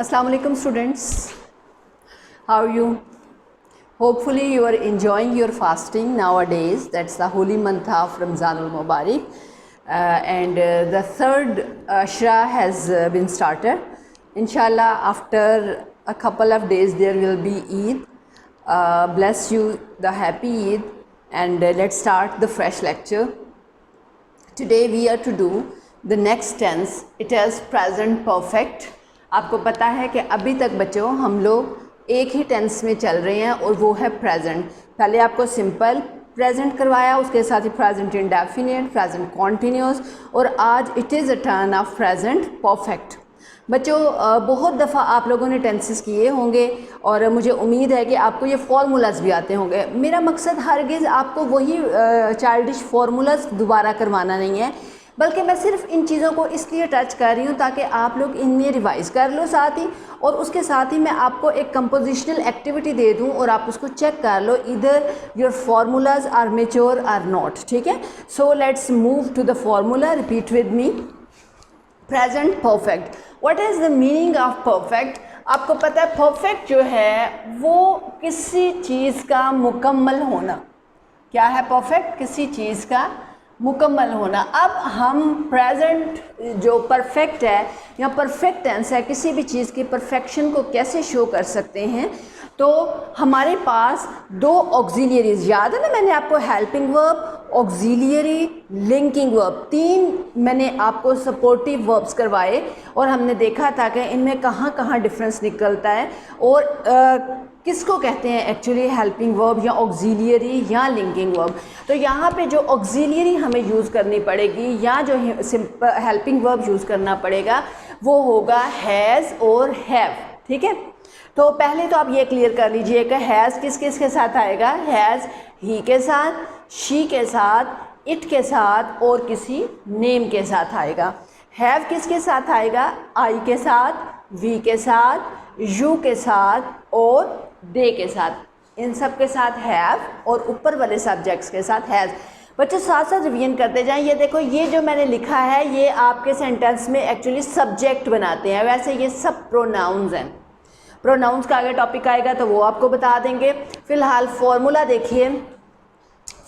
Assalamu alaikum students. How are you? Hopefully you are enjoying your fasting nowadays. That's the holy month of Ramzan al-Mubarak. The third Ashra has been started. Inshallah, after a couple of days there will be Eid. Bless you the happy Eid, and let's start the fresh lecture. Today we are to do the next tense. It is present perfect. आपको पता है कि अभी तक बच्चों हम लोग एक ही टेंस में चल रहे हैं और वो है प्रेजेंट। पहले आपको सिंपल प्रेजेंट करवाया, उसके साथ ही प्रेजेंट इंडेफिनिट, प्रेजेंट कॉन्टीन्यूस, और आज it is a turn off present perfect. बच्चों बहुत दफ़ा आप लोगों ने टेंसेस किए होंगे और मुझे उम्मीद है कि आपको ये फार्मूलाज भी आते होंगे। मेरा मकसद हरगिज़ आपको वही चाइल्डिश फार्मूलाज दोबारा करवाना नहीं है, बल्कि मैं सिर्फ इन चीज़ों को इसलिए टच कर रही हूँ ताकि आप लोग इनमें रिवाइज कर लो साथ ही, और उसके साथ ही मैं आपको एक कंपोजिशनल एक्टिविटी दे दूँ और आप उसको चेक कर लो इधर your formulas are mature are not. ठीक है, so let's move to the formula. Repeat with me. Present perfect. What is the meaning of perfect? आपको पता है परफेक्ट जो है वो किसी चीज़ का मुकम्मल होना। क्या है परफेक्ट? किसी चीज़ का मुकम्मल होना। अब हम प्रेजेंट जो परफेक्ट है या परफेक्ट टेंस है, किसी भी चीज़ की परफेक्शन को कैसे शो कर सकते हैं? तो हमारे पास दो ऑक्सिलियरीज, याद है ना, मैंने आपको helping verb, auxiliary, linking verb, तीन मैंने आपको सपोर्टिव वर्ब्स करवाए और हमने देखा था कि इनमें कहाँ कहाँ डिफरेंस निकलता है और किसको कहते हैं एक्चुअली हेल्पिंग वर्ब या ऑक्सिलियरी या लिंकिंग वर्ब। तो यहाँ पे जो ऑक्सिलियरी हमें यूज़ करनी पड़ेगी या जो हेल्पिंग वर्ब यूज़ करना पड़ेगा वो होगा हैज़ और हैव। ठीक है, तो पहले तो आप ये क्लियर कर लीजिए कि हैज़ किस किस के साथ आएगा। हैज़ ही के साथ, शी के साथ, इट के साथ और किसी नेम के साथ आएगा। हैव किसके साथ आएगा? आई के साथ, वी के साथ, यू के साथ और दे के साथ। इन सब के साथ हैव और ऊपर वाले सब्जेक्ट्स के साथ हैज़। बच्चों साथ साथ रिवीजन करते जाएं। ये देखो, ये जो मैंने लिखा है ये आपके सेंटेंस में एक्चुअली सब्जेक्ट बनाते हैं, वैसे ये सब प्रोनाउंस हैं। प्रोनाउंस का आगे टॉपिक आएगा तो वो आपको बता देंगे। फिलहाल फॉर्मूला देखिए।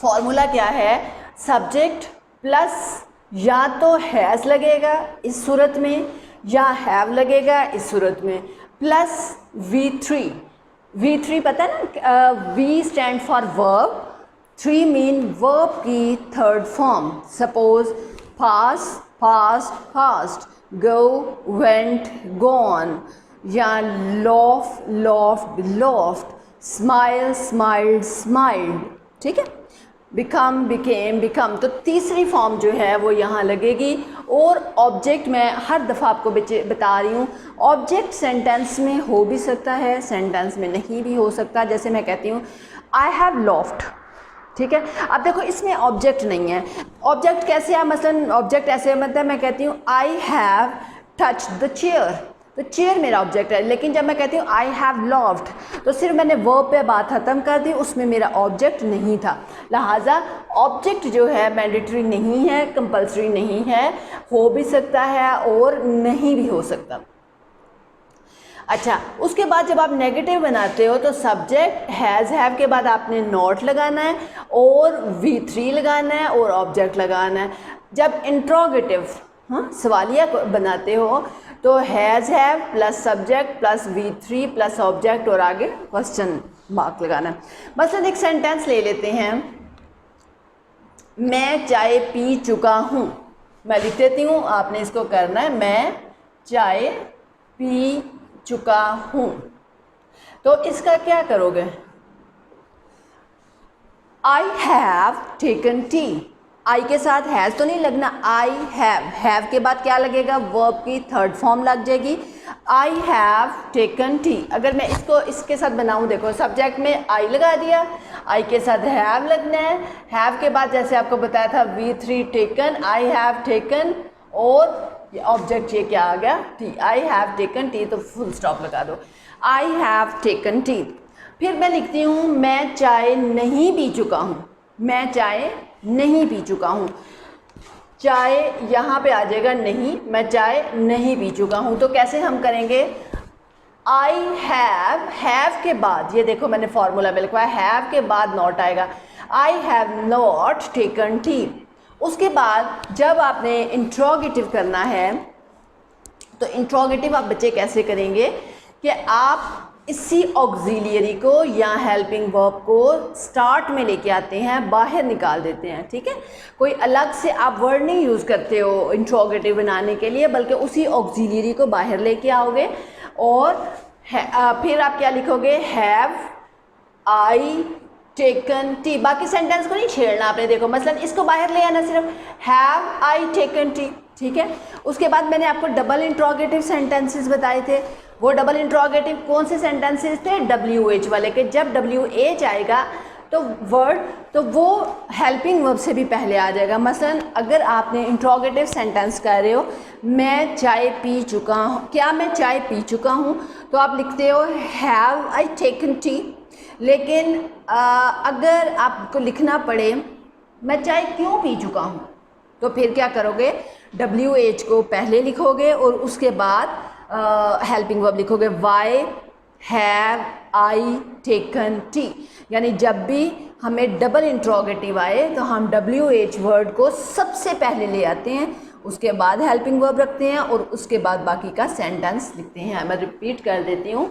फॉर्मूला क्या है? सब्जेक्ट प्लस या तो हैज़ लगेगा इस सूरत में या हैव लगेगा इस सूरत में, प्लस V3। V3 पता है ना, V stand for verb, 3 mean verb की थर्ड फॉर्म। सपोज पास, पास्ट, पास्ट, गो, वेंट, गॉन, या loaf, loft, loft, smile, smiled, smiled. ठीक है, बिकम, बिकेम, बिकम। तो तीसरी फॉर्म जो है वो यहाँ लगेगी। और ऑब्जेक्ट मैं हर दफ़ा आपको बता रही हूँ, ऑब्जेक्ट सेंटेंस में हो भी सकता है, सेंटेंस में नहीं भी हो सकता। जैसे मैं कहती हूँ आई हैव लॉफ्ट। ठीक है, अब देखो इसमें ऑब्जेक्ट नहीं है। ऑब्जेक्ट कैसे है? मसलन ऑब्जेक्ट ऐसे मतलब मैं कहती हूँ I have touched the chair, तो चेयर मेरा ऑब्जेक्ट है। लेकिन जब मैं कहती हूँ आई हैव लॉफ्ट तो सिर्फ मैंने वर्ब पे बात ख़त्म कर दी, उसमें मेरा ऑब्जेक्ट नहीं था। लिहाजा ऑब्जेक्ट जो है मैंडेटरी नहीं है, कंपल्सरी नहीं है, हो भी सकता है और नहीं भी हो सकता। अच्छा, उसके बाद जब आप नेगेटिव बनाते हो तो सब्जेक्ट हैज़ हैव के बाद आपने नॉट लगाना है और V3 लगाना है और ऑब्जेक्ट लगाना है। जब इंट्रोगेटिव सवालिया बनाते हो तो has have plus subject plus V3 plus object और आगे क्वेश्चन मार्क लगाना है। मसलन एक सेंटेंस ले लेते हैं, मैं चाय पी चुका हूँ। मैं लिख देती हूँ, आपने इसको करना है, मैं चाय पी चुका हूँ। तो इसका क्या करोगे? I have taken tea. I के साथ हैज़ तो नहीं लगना, आई हैव। हैव के बाद क्या लगेगा? वर्ब की थर्ड फॉर्म लग जाएगी। आई हैव टेकन टी। अगर मैं इसको इसके साथ बनाऊं, देखो सब्जेक्ट में आई लगा दिया, आई के साथ हैव लगना है। हैव के बाद जैसे आपको बताया था V3 taken, I have taken और ऑब्जेक्ट ये क्या आ गया? T. I have taken T, तो फुल स्टॉप लगा दो, आई हैव टेकन टी। फिर मैं लिखती हूँ मैं चाय नहीं पी चुका हूँ। मैं चाय नहीं पी चुका हूँ। चाय यहाँ पे आ जाएगा नहीं, मैं चाय नहीं पी चुका हूँ। तो कैसे हम करेंगे? आई हैव के बाद, ये देखो मैंने फॉर्मूला में लिखा है, हैव के बाद नॉट आएगा, I have not taken T. उसके बाद जब आपने इंट्रोगेटिव करना है तो इंट्रोगेटिव आप बच्चे कैसे करेंगे कि आप इसी ऑक्सिलियरी को या हेल्पिंग वर्ब को स्टार्ट में लेके आते हैं, बाहर निकाल देते हैं, ठीक है। कोई अलग से आप वर्ड नहीं यूज़ करते हो इंट्रोगेटिव बनाने के लिए, बल्कि उसी ऑक्सिलियरी को बाहर लेके आओगे और फिर आप क्या लिखोगे, हैव आई टेकन टी। बाकी सेंटेंस को नहीं छेड़ना आपने, देखो मसलन इसको बाहर ले आना, सिर्फ हैव आई टेकन टी, ठीक है। उसके बाद मैंने आपको डबल इंट्रोगेटिव सेंटेंसेस बताए थे। वो डबल इंट्रोगेटिव कौन से सेंटेंसेस थे, WH वाले के। जब WH आएगा तो वर्ड, तो वो हेल्पिंग वर्ब से भी पहले आ जाएगा। मसलन अगर आपने इंट्रोगेटिव सेंटेंस कर रहे हो, मैं चाय पी चुका हूँ, क्या मैं चाय पी चुका हूँ, तो आप लिखते हो हैव आई टेकन टी। लेकिन अगर आपको लिखना पड़े मैं चाय क्यों पी चुका हूँ, तो फिर क्या करोगे, WH को पहले लिखोगे और उसके बाद हेल्पिंग वर्ब लिखोगे, why have I taken T. यानी जब भी हमें डबल इंट्रोगेटिव आए तो हम WH वर्ड को सबसे पहले ले आते हैं, उसके बाद हेल्पिंग वर्ब रखते हैं और उसके बाद बाकी का सेंटेंस लिखते हैं। मैं रिपीट कर देती हूँ,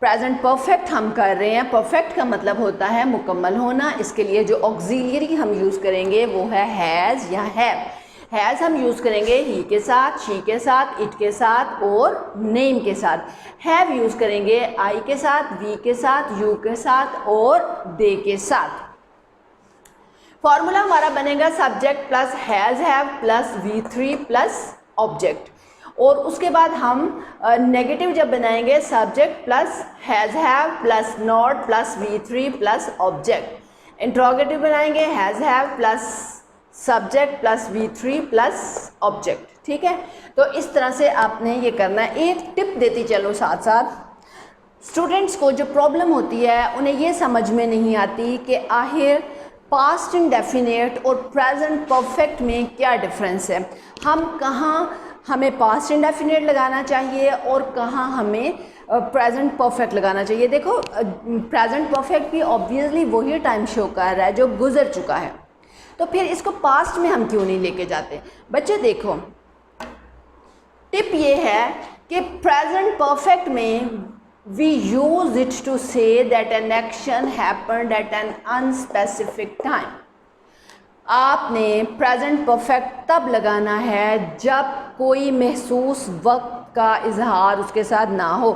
प्रेजेंट परफेक्ट हम कर रहे हैं। परफेक्ट का मतलब होता है मुकम्मल होना। इसके लिए जो ऑक्सिलियरी हम यूज़ करेंगे वो है हैज़ या हैव। हैज़ हम यूज़ करेंगे ही के साथ, शी के साथ, इट के साथ और नेम के साथ। हैव यूज़ करेंगे आई के साथ, वी के साथ, यू के साथ और दे के साथ। फॉर्मूला हमारा बनेगा subject plus has have plus V3 plus object. और उसके बाद हम नेगेटिव जब बनाएंगे, subject plus has have plus not plus V3 plus object. Interrogative बनाएंगे has have plus subject plus V3 plus object, ठीक है। तो इस तरह से आपने ये करना है। एक टिप देती चलो साथ साथ, स्टूडेंट्स को जो प्रॉब्लम होती है उन्हें ये समझ में नहीं आती कि आखिर पास्ट इंडेफिनिट और प्रेजेंट परफेक्ट में क्या डिफरेंस है। हमें पास्ट इंडेफिनिट लगाना चाहिए और कहाँ हमें प्रेजेंट परफेक्ट लगाना चाहिए। देखो प्रेजेंट परफेक्ट भी ऑब्वियसली वही टाइम शो कर रहा है जो गुजर चुका है, तो फिर इसको पास्ट में हम क्यों नहीं लेके जाते। बच्चे देखो, टिप ये है कि प्रेजेंट परफेक्ट में we use it to say that an action happened at an unspecific time. आपने प्रेजेंट परफेक्ट तब लगाना है जब कोई महसूस वक्त का इजहार उसके साथ ना हो।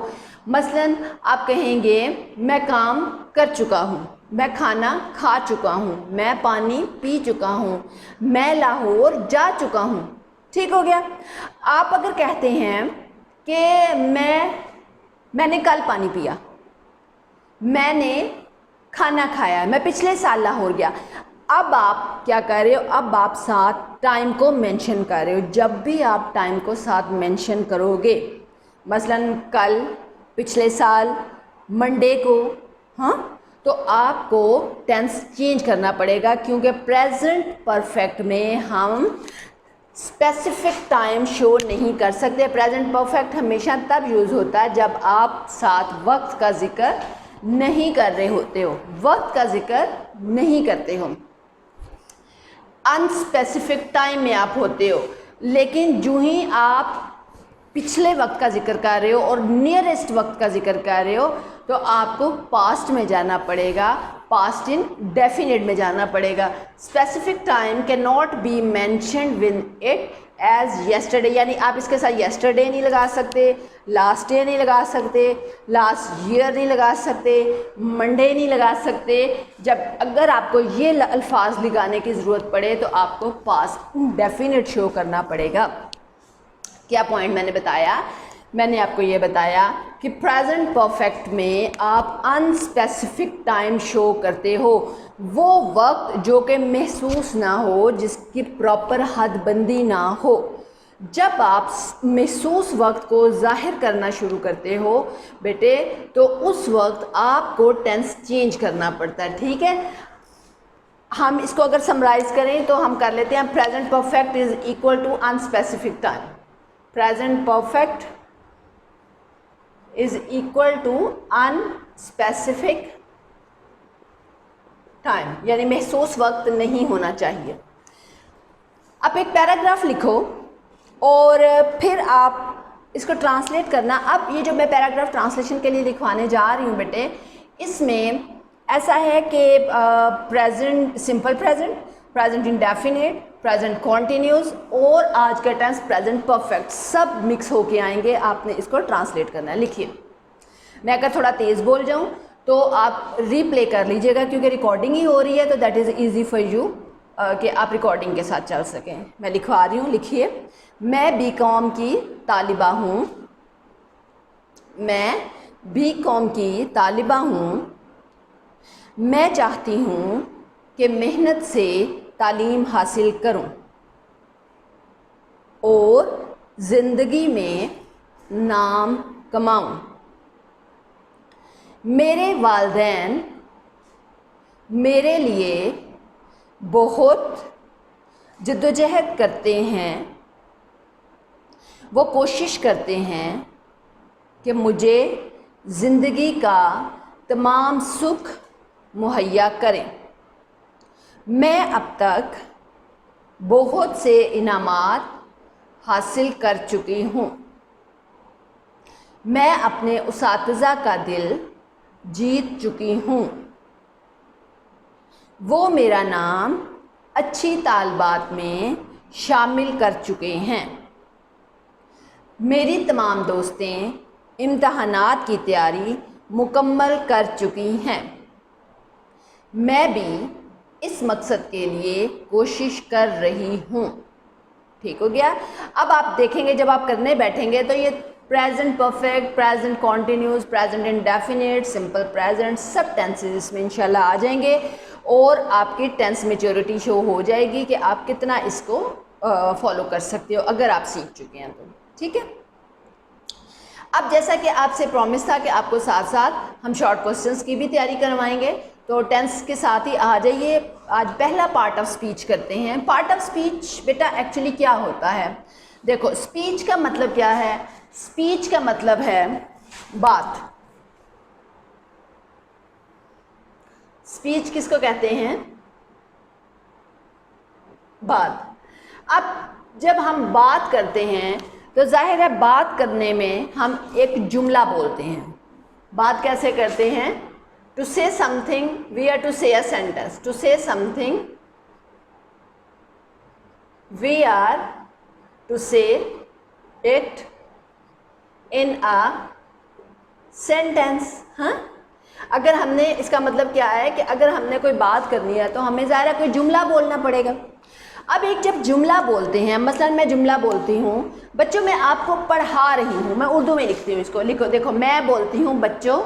मसलन आप कहेंगे मैं काम कर चुका हूँ, मैं खाना खा चुका हूँ, मैं पानी पी चुका हूँ, मैं लाहौर जा चुका हूँ, ठीक हो गया। आप अगर कहते हैं कि मैंने कल पानी पिया, मैंने खाना खाया, मैं पिछले साल लाहौर गया, अब आप क्या कर रहे हो, अब आप साथ टाइम को मेंशन कर रहे हो। जब भी आप टाइम को साथ मेंशन करोगे, मसलन कल, पिछले साल, मंडे को, हाँ, तो आपको टेंस चेंज करना पड़ेगा, क्योंकि प्रेजेंट परफेक्ट में हम स्पेसिफिक टाइम शो नहीं कर सकते। प्रेजेंट परफेक्ट हमेशा तब यूज़ होता है जब आप साथ वक्त का जिक्र नहीं कर रहे होते हो, वक्त का जिक्र नहीं करते हो, अनस्पेसिफिक टाइम में आप होते हो। लेकिन जो ही आप पिछले वक्त का जिक्र कर रहे हो और नियरेस्ट वक्त का जिक्र कर रहे हो, तो आपको पास्ट में जाना पड़ेगा, पास्ट इन डेफिनेट में जाना पड़ेगा। Specific time can not be mentioned with it as yesterday, यानी आप इसके साथ येस्टरडे नहीं लगा सकते, लास्ट डे नहीं लगा सकते, लास्ट ईयर नहीं लगा सकते, मंडे नहीं लगा सकते। जब अगर आपको ये अल्फाज लगाने की ज़रूरत पड़े तो आपको पास्ट इंडेफिनिट शो करना पड़ेगा। क्या पॉइंट मैंने बताया? मैंने आपको ये बताया कि प्रेजेंट परफेक्ट में आप अनस्पेसिफिक टाइम शो करते हो, वो वक्त जो कि महसूस ना हो, जिसकी प्रॉपर हदबंदी ना हो। जब आप महसूस वक्त को जाहिर करना शुरू करते हो बेटे, तो उस वक्त आपको टेंस चेंज करना पड़ता है, ठीक है। हम इसको अगर समराइज करें तो हम कर लेते हैं, present perfect is equal to unspecific time. Present perfect is equal to unspecific time, यानी महसूस वक्त नहीं होना चाहिए। आप एक पैराग्राफ लिखो और फिर आप इसको ट्रांसलेट करना। अब ये जो मैं पैराग्राफ ट्रांसलेशन के लिए लिखवाने जा रही हूँ बेटे, इसमें ऐसा है कि present simple present, present indefinite, present continuous और आज का टेंस प्रेजेंट परफेक्ट सब मिक्स होके आएंगे। आपने इसको ट्रांसलेट करना है। लिखिए, मैं अगर थोड़ा तेज़ बोल जाऊँ तो आप रीप्ले कर लीजिएगा, क्योंकि रिकॉर्डिंग ही हो रही है तो that is easy for you कि आप रिकॉर्डिंग के साथ चल सकें। मैं लिखवा रही हूँ, लिखिए। मैं बीकॉम की तालिबा हूँ, मैं बीकॉम की तालिबा हूँ। मैं चाहती हूँ कि मेहनत से तालीम हासिल करूँ और ज़िंदगी में नाम कमाऊँ। मेरे वालिदैन मेरे लिए बहुत जद्दोजहद करते हैं। वो कोशिश करते हैं कि मुझे ज़िंदगी का तमाम सुख मुहैया करें। मैं अब तक बहुत से इनामात हासिल कर चुकी हूँ। मैं अपने उसातिज़ा का दिल जीत चुकी हूँ। वो मेरा नाम अच्छी तालबात में शामिल कर चुके हैं। मेरी तमाम दोस्तें इम्तहानात की तैयारी मुकम्मल कर चुकी हैं। मैं भी इस मकसद के लिए कोशिश कर रही हूँ। ठीक हो गया। अब आप देखेंगे जब आप करने बैठेंगे तो ये present perfect, present continuous, present indefinite, simple present सब टेंसेस इसमें इंशाल्लाह आ जाएंगे और आपकी टेंस मैच्योरिटी शो हो जाएगी कि आप कितना इसको फॉलो कर सकते हो अगर आप सीख चुके हैं तो। ठीक है। अब जैसा कि आपसे प्रॉमिस था कि आपको साथ साथ हम शॉर्ट क्वेश्चंस की भी तैयारी करवाएंगे, तो टेंस के साथ ही आ जाइए। आज पहला पार्ट ऑफ स्पीच करते हैं। पार्ट ऑफ स्पीच बेटा एक्चुअली क्या होता है? देखो, स्पीच का मतलब क्या है? स्पीच का मतलब है बात। स्पीच किसको कहते हैं? बात। अब जब हम बात करते हैं तो जाहिर है बात करने में हम एक जुमला बोलते हैं। बात कैसे करते हैं? To say something we are to say a sentence. To say something we are to say it in a sentence. हाँ, अगर हमने, इसका मतलब क्या है कि अगर हमने कोई बात करनी है तो हमें ज़ाहिर है कोई जुमला बोलना पड़ेगा। अब एक जब जुमला बोलते हैं, मसलन मैं जुमला बोलती हूँ, बच्चों मैं आपको पढ़ा रही हूँ, मैं उर्दू में लिखती हूँ इसको। लिखो, देखो, मैं बोलती हूँ बच्चों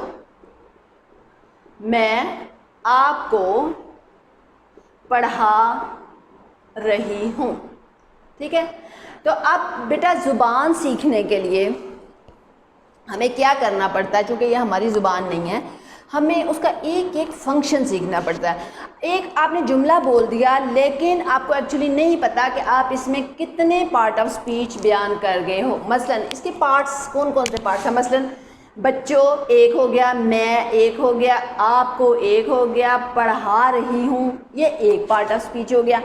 मैं आपको पढ़ा रही हूँ। ठीक है। तो अब बेटा ज़ुबान सीखने के लिए हमें क्या करना पड़ता है? क्योंकि ये हमारी ज़ुबान नहीं है, हमें उसका एक एक फंक्शन सीखना पड़ता है। एक आपने जुमला बोल दिया लेकिन आपको एक्चुअली नहीं पता कि आप इसमें कितने पार्ट ऑफ स्पीच बयान कर गए हो। मसलन इसके पार्ट्स कौन कौन से पार्ट्स हैं? मसलन बच्चों एक हो गया, मैं एक हो गया, आपको एक हो गया, पढ़ा रही हूँ, ये एक पार्ट ऑफ स्पीच हो गया।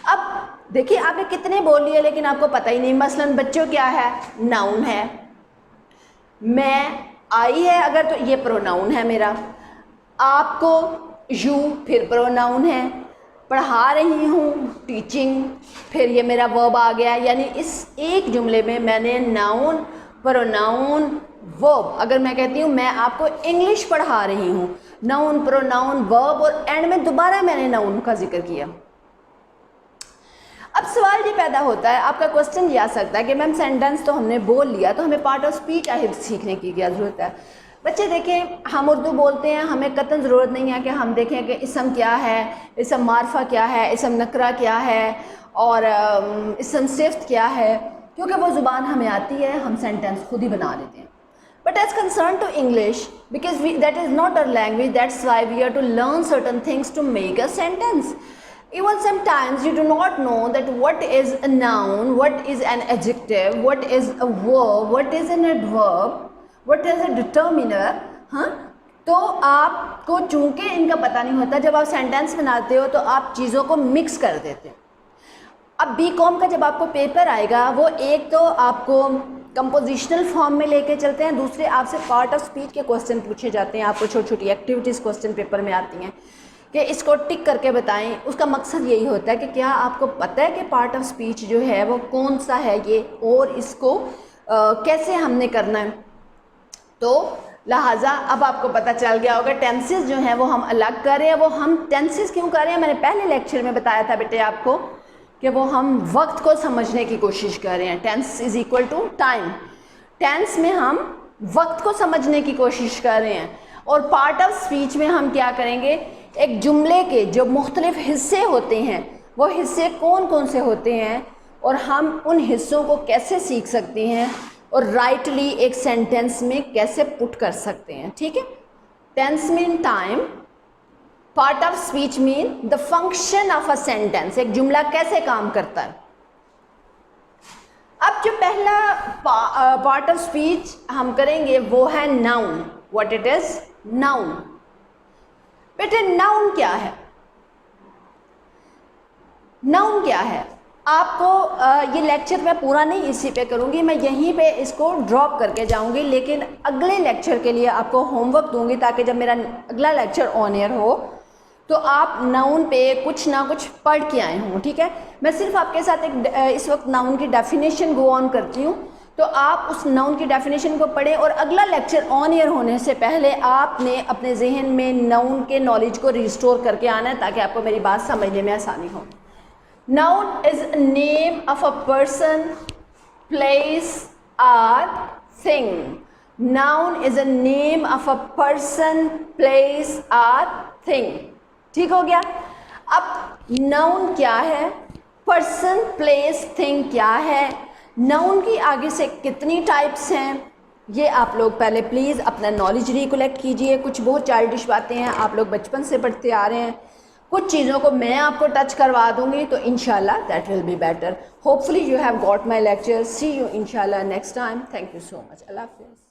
अब देखिए आपने कितने बोल लिए लेकिन आपको पता ही नहीं। मसलन बच्चों क्या है? नाउन है। मैं आई है अगर तो ये प्रोनाउन है मेरा। आपको यू फिर प्रोनाउन है। पढ़ा रही हूँ टीचिंग, फिर ये मेरा वर्ब आ गया। यानी इस एक जुमले में मैंने नाउन, प्रोनाउन, वर्ब। अगर मैं कहती हूँ मैं आपको इंग्लिश पढ़ा रही हूँ, नाउन, प्रोनाउन, वर्ब और एंड में दोबारा मैंने नाउन का जिक्र किया। अब सवाल ये पैदा होता है, आपका क्वेश्चन ये आ सकता है कि मैम सेंटेंस तो हमने बोल लिया तो हमें पार्ट ऑफ स्पीच आखिर सीखने की क्या ज़रूरत है? बच्चे देखें, हम उर्दू बोलते हैं, हमें कतई ज़रूरत नहीं है कि हम देखें कि इसम क्या है, इसम मारफा क्या है, इसम नकरा क्या है और इसम सिफ्त क्या है, क्योंकि वो ज़ुबान हमें आती है, हम सेंटेंस खुद ही बना लेते हैं। But as concerned to English, because that is not our language, that's why we have to learn certain things to make a sentence. Even sometimes you do not know that what is a noun, what is an adjective, what is a verb, what is an adverb, what is a determiner. हाँ, तो आपको चूंकि इनका पता नहीं होता, जब आप सेंटेंस बनाते हो तो आप चीज़ों को मिक्स कर देते हो। अब बीकॉम का जब आपको पेपर आएगा, वो एक तो आपको कंपोजिशनल फॉर्म में लेके चलते हैं, दूसरे आपसे पार्ट ऑफ स्पीच के क्वेश्चन पूछे जाते हैं, आपको छोटी छोटी एक्टिविटीज़ क्वेश्चन पेपर में आती हैं कि इसको टिक करके बताएं। उसका मकसद यही होता है कि क्या आपको पता है कि पार्ट ऑफ स्पीच जो है वो कौन सा है ये, और इसको कैसे हमने करना है। तो लिहाजा अब आपको पता चल गया होगा टेंसेस जो हैं वो हम अलग कर रहे हैं। वो हम टेंसेस क्यों कर रहे हैं, मैंने पहले लेक्चर में बताया था बेटे आपको कि वो हम वक्त को समझने की कोशिश कर रहे हैं। Tense is equal to time. Tense में हम वक्त को समझने की कोशिश कर रहे हैं, और पार्ट ऑफ स्पीच में हम क्या करेंगे, एक जुमले के जो मुख्तलिफ हिस्से होते हैं वो हिस्से कौन कौन से होते हैं, और हम उन हिस्सों को कैसे सीख सकते हैं और राइटली एक सेंटेंस में कैसे पुट कर सकते हैं। ठीक है, tens mean time, part of speech mean the function of a sentence, एक जुमला कैसे काम करता है। अब जो पहला पार्ट ऑफ स्पीच हम करेंगे वो है noun. What it is, noun. बेटे नाउन क्या है, नाउन क्या है, आपको ये लेक्चर मैं पूरा नहीं इसी पे करूँगी, मैं यहीं पे इसको ड्रॉप करके जाऊँगी, लेकिन अगले लेक्चर के लिए आपको होमवर्क दूँगी ताकि जब मेरा अगला लेक्चर ऑन एयर हो तो आप नाउन पे कुछ ना कुछ पढ़ के आए हों। ठीक है, मैं सिर्फ आपके साथ एक इस वक्त नाउन की डेफिनेशन गो ऑन करती हूँ, तो आप उस नाउन की डेफिनेशन को पढ़ें, और अगला लेक्चर ऑन एयर होने से पहले आपने अपने जहन में नाउन के नॉलेज को रिस्टोर करके आना है ताकि आपको मेरी बात समझने में आसानी हो। Noun is a name of a person, place or thing. Noun is a name of a person, place or thing. ठीक हो गया। अब noun क्या है, person, place, thing क्या है, noun की आगे से कितनी टाइप्स हैं, ये आप लोग पहले प्लीज़ अपना नॉलेज रिकलेक्ट कीजिए। कुछ बहुत चाइल्डिश बातें हैं, आप लोग बचपन से पढ़ते आ रहे हैं, कुछ चीज़ों को मैं आपको टच करवा दूंगी, तो इंशाल्लाह that will be better. Hopefully you have got my lecture. See you इंशाल्लाह next time. Thank you so much. अल्लाह हाफिज़।